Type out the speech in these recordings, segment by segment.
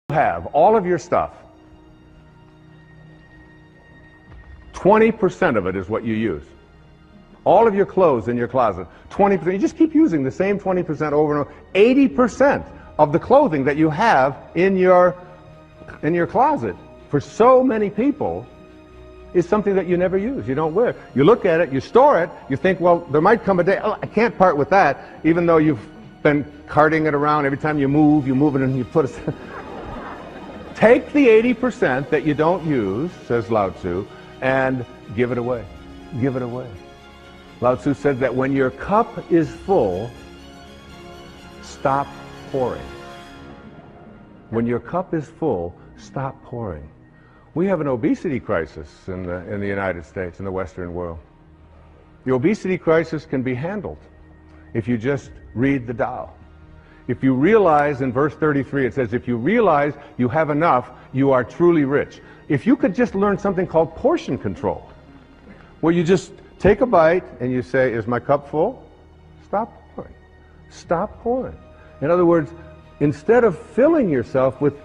have all of your stuff, 20% of it is what you use. All of your clothes in your closet, 20%. You just keep using the same 20% over and over. 80% of the clothing that you have in your closet, for so many people, is something that you never use, you don't wear. You look at it, you store it, you think, well, there might come a day, oh, I can't part with that, even though you've been carting it around. Every time you move it and you put it. Take the 80% that you don't use, says Lao Tzu, and give it away. Give it away. Lao Tzu said that when your cup is full, stop pouring. When your cup is full, stop pouring. We have an obesity crisis in the United States, in the Western world. The obesity crisis can be handled if you just read the Tao. If you realize, in verse 33, it says, if you realize you have enough, you are truly rich. If you could just learn something called portion control, where you just take a bite and you say, is my cup full? Stop pouring. Stop pouring. In other words, instead of filling yourself with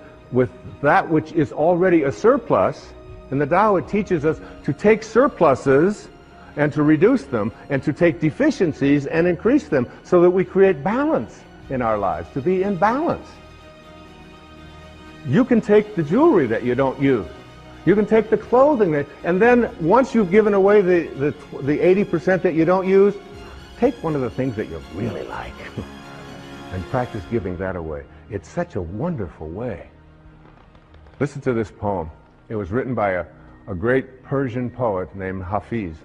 that which is already a surplus, in the Tao it teaches us to take surpluses and to reduce them, and to take deficiencies and increase them, so that we create balance in our lives, to be in balance. You can take the jewelry that you don't use. You can take the clothing and then once you've given away the 80% that you don't use, take one of the things that you really like and practice giving that away. It's such a wonderful way. Listen to this poem. It was written by a great Persian poet named Hafiz.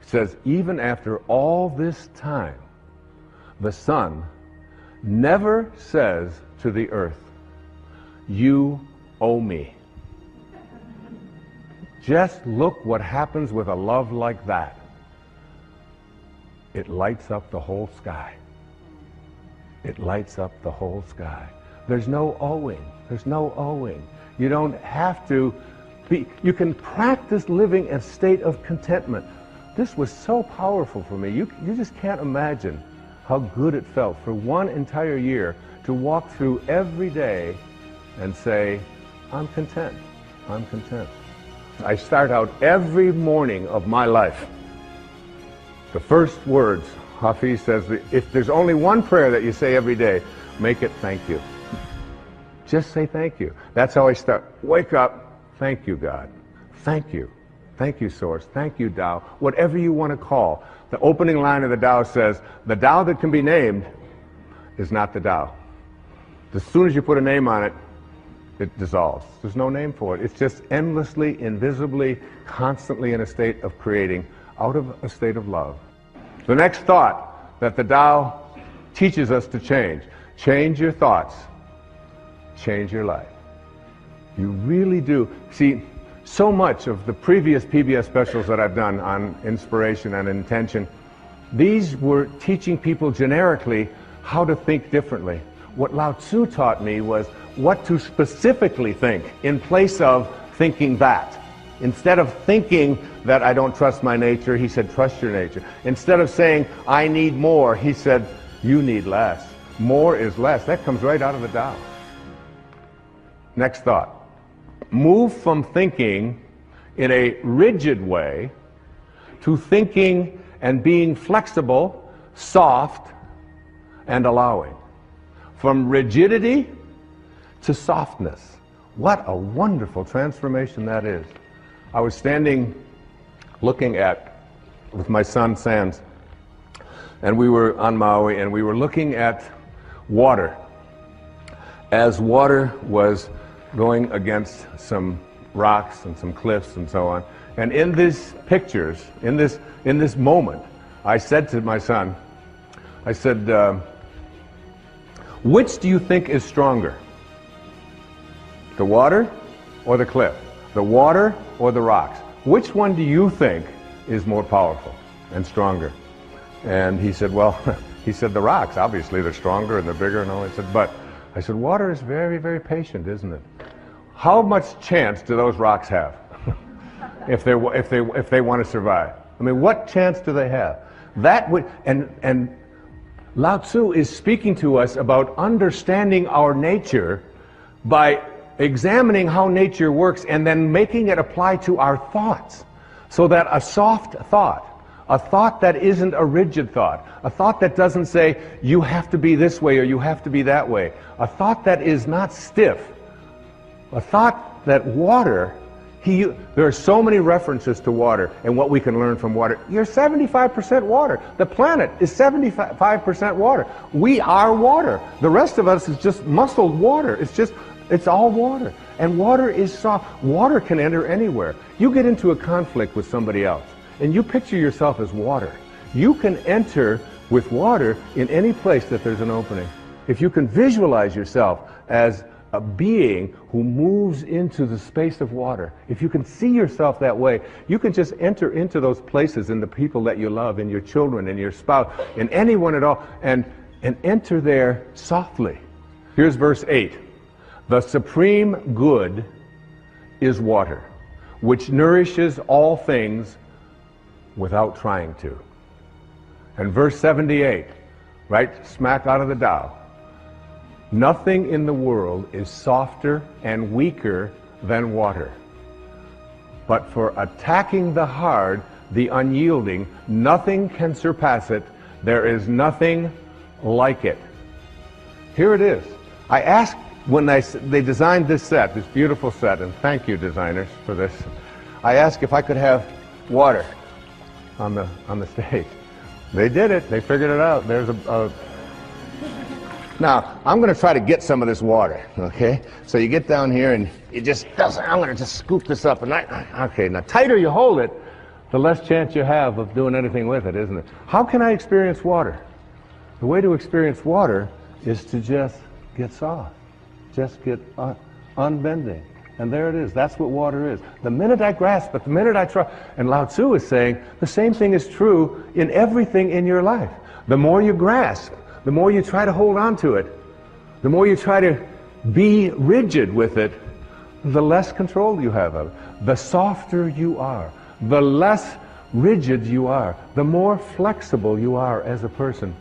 It says, even after all this time, the sun never says to the earth, you owe me. Just look what happens with a love like that. It lights up the whole sky. It lights up the whole sky. There's no owing. There's no owing. You don't have to be, you can practice living a state of contentment. This was so powerful for me. You just can't imagine how good it felt for one entire year to walk through every day and say, I'm content. I'm content. I start out every morning of my life. The first words, Hafiz says, if there's only one prayer that you say every day, make it thank you. Just say thank you. That's how I start. Wake up, thank you, God. Thank you. Thank you, Source. Thank you, Tao. Whatever you want to call. The opening line of the Tao says, the Tao that can be named is not the Tao. As soon as you put a name on it, it dissolves. There's no name for it. It's just endlessly, invisibly, constantly in a state of creating out of a state of love. The next thought that the Tao teaches us to change. Change your thoughts. Change your life. You really do. See, so much of the previous PBS specials that I've done on inspiration and intention, these were teaching people generically how to think differently. What Lao Tzu taught me was what to specifically think in place of thinking that. Instead of thinking that I don't trust my nature, he said, trust your nature. Instead of saying, I need more, he said, you need less. More is less. That comes right out of the Tao. Next thought. Move from thinking in a rigid way to thinking and being flexible, soft, and allowing. From rigidity to softness. What a wonderful transformation that is. I was standing looking at, with my son Sans, and we were on Maui, and we were looking at water. As water was going against some rocks and some cliffs and so on. And in these pictures, in this moment, I said to my son, I said, which do you think is stronger? The water or the cliff? The water or the rocks? Which one do you think is more powerful and stronger? And he said, well, he said the rocks, obviously they're stronger and they're bigger and all. I said, water is very, very patient, isn't it? How much chance do those rocks have if they want to survive? I mean, what chance do they have? That would, and Lao Tzu is speaking to us about understanding our nature by examining how nature works and then making it apply to our thoughts. So that a soft thought, a thought that isn't a rigid thought, a thought that doesn't say, you have to be this way or you have to be that way, a thought that is not stiff, a thought that water, there are so many references to water and what we can learn from water. You're 75% water. The planet is 75% water. We are water. The rest of us is just muscled water. It's all water. And water is soft. Water can enter anywhere. You get into a conflict with somebody else, and you picture yourself as water. You can enter with water in any place that there's an opening. If you can visualize yourself as a being who moves into the space of water, if you can see yourself that way, you can just enter into those places in the people that you love, in your children, in your spouse, in anyone at all, and enter there softly. Here's verse 8. The supreme good is water, which nourishes all things without trying to. And verse 78, right smack out of the Tao. Nothing in the world is softer and weaker than water. But for attacking the hard, the unyielding, nothing can surpass it. There is nothing like it. Here it is. I asked when they designed this set, this beautiful set, and thank you designers for this, I asked if I could have water on the stage. They did it. They figured it out. There's Now, I'm going to try to get some of this water, okay? So you get down here and you just, I'm going to just scoop this up. Okay, now tighter you hold it, the less chance you have of doing anything with it, isn't it? How can I experience water? The way to experience water is to just get soft. Just get unbending. And there it is. That's what water is. The minute I grasp it, the minute I try. And Lao Tzu is saying the same thing is true in everything in your life. The more you grasp, the more you try to hold on to it, the more you try to be rigid with it, the less control you have of it. The softer you are, the less rigid you are, the more flexible you are as a person,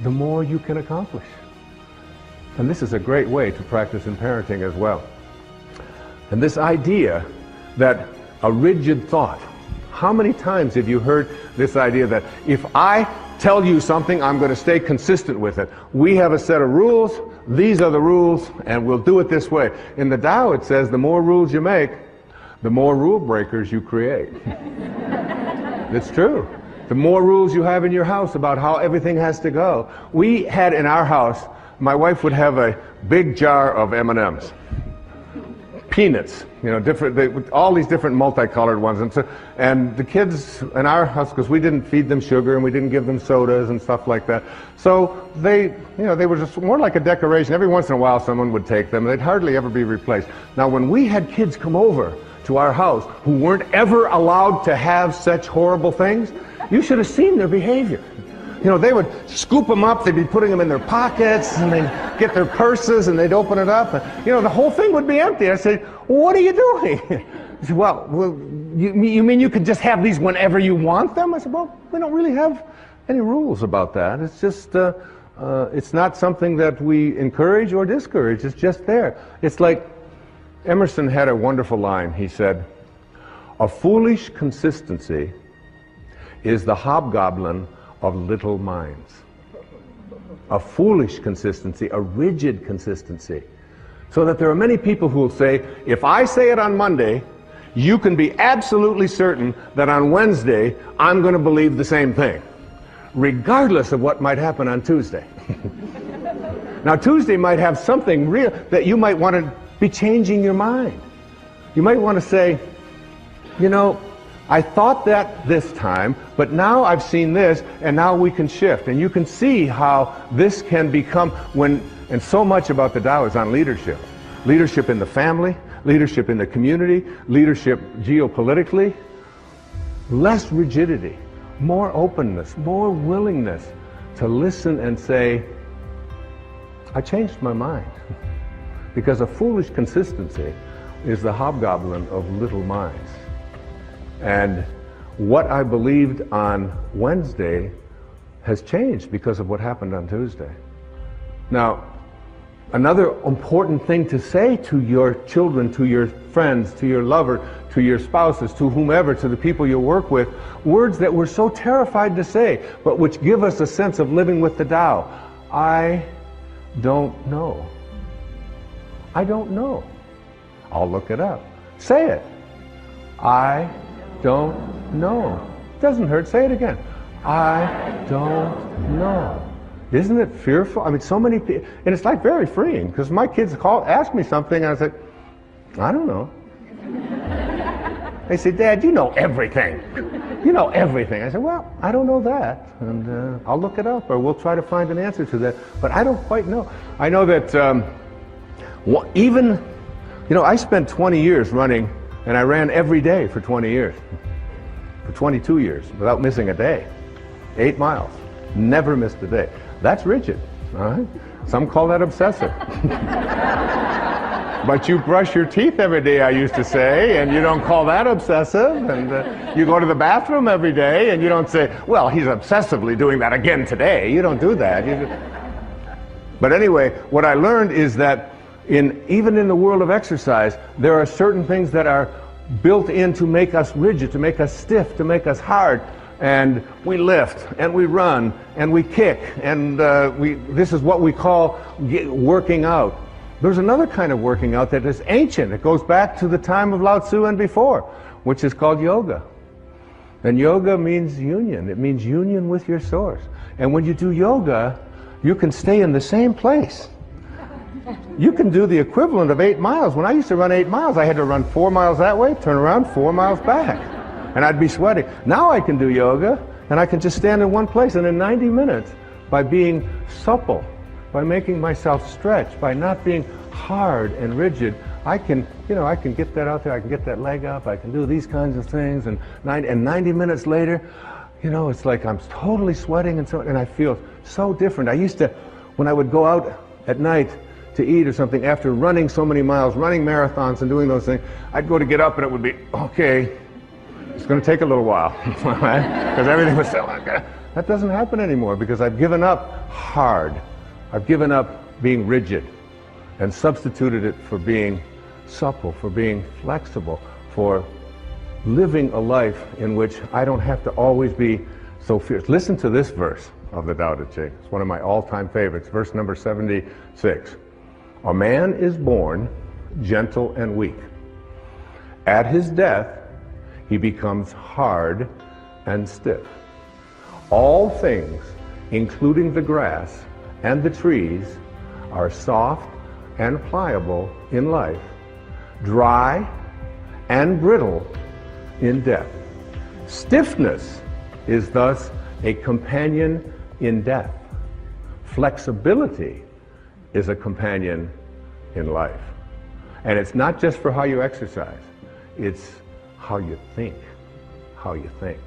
the more you can accomplish. And this is a great way to practice in parenting as well. And this idea that a rigid thought, how many times have you heard this idea that if I tell you something, I'm going to stay consistent with it. We have a set of rules, these are the rules, and we'll do it this way. In the Tao it says the more rules you make, the more rule breakers you create. It's true. The more rules you have in your house about how everything has to go. We had in our house, my wife would have a big jar of M&Ms. Peanuts, you know, all these different multicolored ones, and the kids in our house, because we didn't feed them sugar and we didn't give them sodas and stuff like that, so they were just more like a decoration. Every once in a while, someone would take them. They'd hardly ever be replaced. Now, when we had kids come over to our house who weren't ever allowed to have such horrible things, you should have seen their behavior. You know, they would scoop them up, they'd be putting them in their pockets, and they'd get their purses, and they'd open it up, and, you know, the whole thing would be empty. I said, what are you doing? He said, well, you mean you could just have these whenever you want them? I said, well, we don't really have any rules about that. It's just, it's not something that we encourage or discourage. It's just there. It's like Emerson had a wonderful line. He said, a foolish consistency is the hobgoblin of little minds. A foolish consistency, a rigid consistency. So that there are many people who will say, if I say it on Monday, you can be absolutely certain that on Wednesday, I'm going to believe the same thing, regardless of what might happen on Tuesday. Now, Tuesday might have something real that you might want to be changing your mind. You might want to say, you know, I thought that this time, but now I've seen this, and now we can shift. And you can see how this can become and so much about the Tao is on leadership. Leadership in the family, leadership in the community, leadership geopolitically. Less rigidity, more openness, more willingness to listen and say, I changed my mind. Because a foolish consistency is the hobgoblin of little minds. And what I believed on Wednesday has changed because of what happened on Tuesday. Now, Another important thing to say to your children, to your friends, to your lover, to your spouses, to whomever, to the people you work with, words that we're so terrified to say, but which give us a sense of living with the Tao. I don't know. I don't know. I'll look it up. Say it. I don't know. Doesn't hurt. Say it again. I don't know. Isn't it fearful? I mean, so many people, and it's like very freeing, because my kids ask me something, and I say, I don't know. They say, Dad, you know everything. You know everything. I say, well, I don't know that, and I'll look it up, or we'll try to find an answer to that, but I don't quite know. I know that even, I spent 20 years running, and I ran every day for 20 years. For 22 years, without missing a day. 8 miles. Never missed a day. That's rigid, all right? Some call that obsessive. But you brush your teeth every day, I used to say, and you don't call that obsessive. And you go to the bathroom every day, and you don't say, well, he's obsessively doing that again today. You don't do that. But anyway, what I learned is that even in the world of exercise, there are certain things that are built in to make us rigid, to make us stiff, to make us hard. And we lift, and we run, and we kick, and this is what we call working out. There's another kind of working out that is ancient. It goes back to the time of Lao Tzu and before, which is called yoga. And yoga means union. It means union with your source. And when you do yoga, you can stay in the same place. You can do the equivalent of 8 miles. When I used to run 8 miles, I had to run 4 miles that way, turn around, 4 miles back. And I'd be sweating. Now I can do yoga, and I can just stand in one place. And in 90 minutes, by being supple, by making myself stretch, by not being hard and rigid, I can get that out there. I can get that leg up. I can do these kinds of things. And 90 minutes later, it's like I'm totally sweating, and I feel so different. I used to, when I would go out at night to eat or something, after running so many miles, running marathons and doing those things, I'd go to get up, and it would be, okay, it's going to take a little while, because everything was so, that doesn't happen anymore, because I've given up hard. I've given up being rigid and substituted it for being supple, for being flexible, for living a life in which I don't have to always be so fierce. Listen to this verse of the Tao Te Ching. It's one of my all-time favorites, verse number 76. A man is born gentle and weak. At his death, he becomes hard and stiff. All things, including the grass and the trees, are soft and pliable in life, dry and brittle in death. Stiffness is thus a companion in death. Flexibility is a companion in life. And it's not just for how you exercise, it's how you think, how you think.